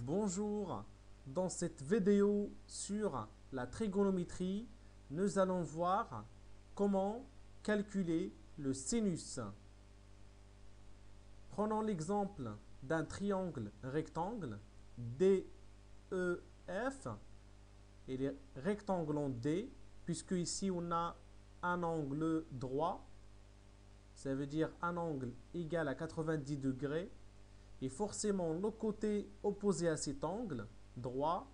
Bonjour, dans cette vidéo sur la trigonométrie, nous allons voir comment calculer le sinus. Prenons l'exemple d'un triangle rectangle DEF. Il est rectangle en D, puisque ici on a un angle droit, ça veut dire un angle égal à 90 degrés. Et forcément, le côté opposé à cet angle droit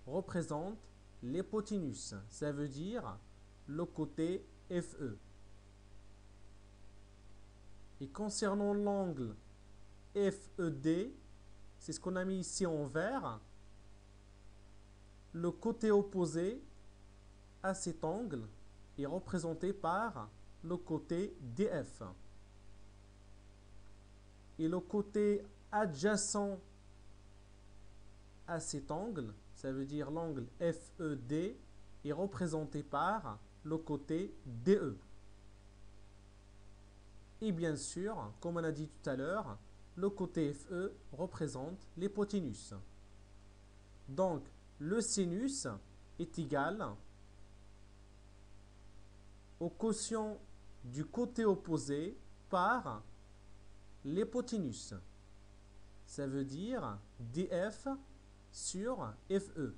représente l'hypoténuse. Ça veut dire le côté FE. Et concernant l'angle FED, c'est ce qu'on a mis ici en vert. Le côté opposé à cet angle est représenté par le côté DF. Et le côté adjacent à cet angle, ça veut dire l'angle FED, est représenté par le côté DE. Et bien sûr, comme on a dit tout à l'heure, le côté FE représente l'hypoténuse. Donc, le sinus est égal au quotient du côté opposé par l'hypoténuse. Ça veut dire DF sur FE.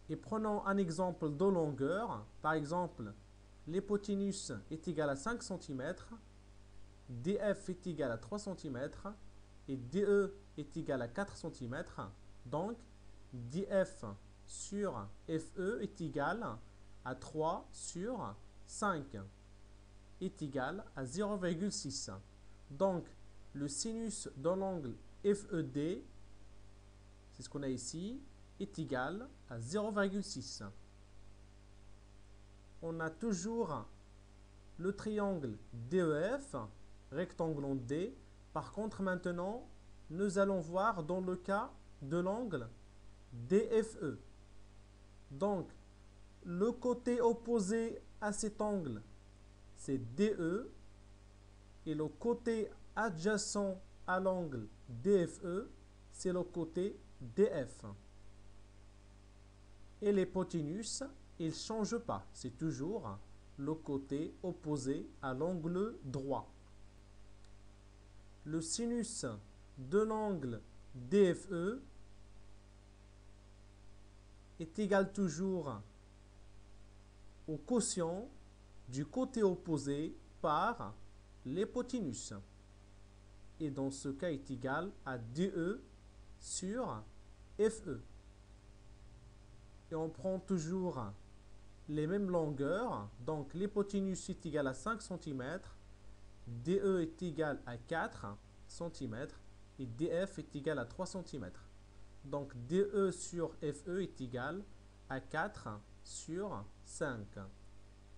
Et prenons un exemple de longueur. Par exemple, l'hypoténuse est égale à 5 cm, DF est égal à 3 cm et DE est égal à 4 cm. Donc, DF sur FE est égal à 3 sur 5 est égal à 0,6. Donc, le sinus de l'angle FED, c'est ce qu'on a ici, est égal à 0,6. On a toujours le triangle DEF, rectangle en D. Par contre, maintenant, nous allons voir dans le cas de l'angle DFE. Donc, le côté opposé à cet angle, c'est DE, et le côté adjacent à l'angle DFE, c'est le côté DF. Et l'hypoténuse, il ne change pas, c'est toujours le côté opposé à l'angle droit. Le sinus de l'angle DFE est égal toujours au quotient du côté opposé par l'hypoténuse. Et dans ce cas est égal à DE sur FE. Et on prend toujours les mêmes longueurs. Donc l'hypoténuse est égale à 5 cm, DE est égal à 4 cm et DF est égal à 3 cm. Donc DE sur FE est égal à 4 sur 5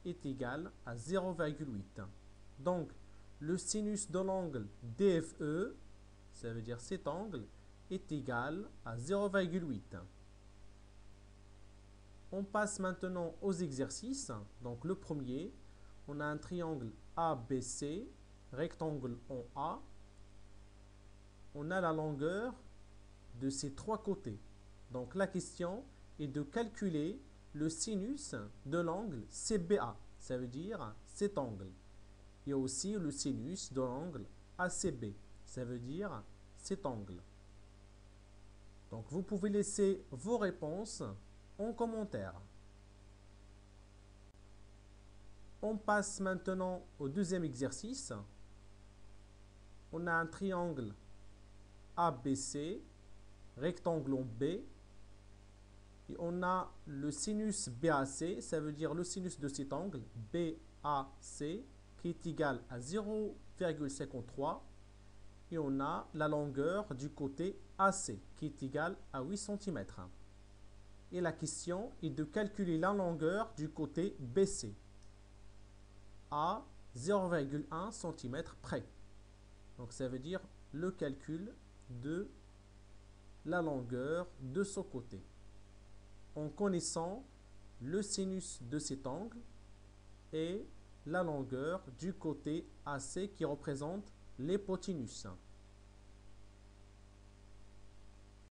est égal à 0,8. Donc le sinus de l'angle DFE, ça veut dire cet angle, est égal à 0,8. On passe maintenant aux exercices. Donc le premier, on a un triangle ABC, rectangle en A. On a la longueur de ces trois côtés. Donc la question est de calculer le sinus de l'angle CBA. Ça veut dire cet angle. Il y a aussi le sinus de l'angle ACB. Ça veut dire cet angle. Donc vous pouvez laisser vos réponses en commentaire. On passe maintenant au deuxième exercice. On a un triangle ABC, rectangle en B. Et on a le sinus BAC, ça veut dire le sinus de cet angle BAC, qui est égal à 0,53. Et on a la longueur du côté AC, qui est égale à 8 cm. Et la question est de calculer la longueur du côté BC à 0,1 cm près. Donc ça veut dire le calcul de la longueur de ce côté. En connaissant le sinus de cet angle et la longueur du côté AC qui représente l'hypoténuse.